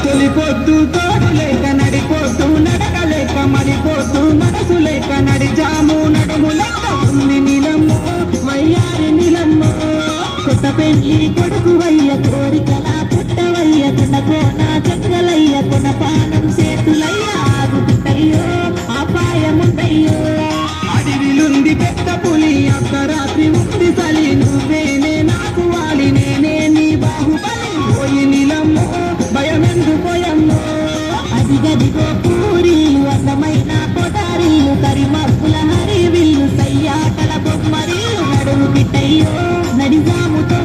తొలిపోతూ తోడు లేక నడిపోతూ నడకలేక మడిపోతూ మనసు లేక నడిజాము నడుము లేక ఉంది నిలమ్ము వయ్యారి నిలమ్ము కొత్త పెళ్లి కొడుకు వయ్య కోరికల పుట్టవయ్య కొన కోన చక్కలయ్య కొన పానం చేతులయ్య ఆగుతుంటయ్యో అపాయముందయ్యో అడవిలుంది పెద్ద పులి అర్ధరాత్రి ఉంది చలి నువ్వేనే నాకు వాలి నేనే నీ బాహుబలి పోయి నిలమ్ము భయమెందుకోయమ్మో అదిగదిగో పూరీలు అందమైన కొటారీలు కరిమప్పుల హరివిల్లు సయ్యాటల బొమ్మరీలు నడుము గిట్టయ్యో నడిజాముతో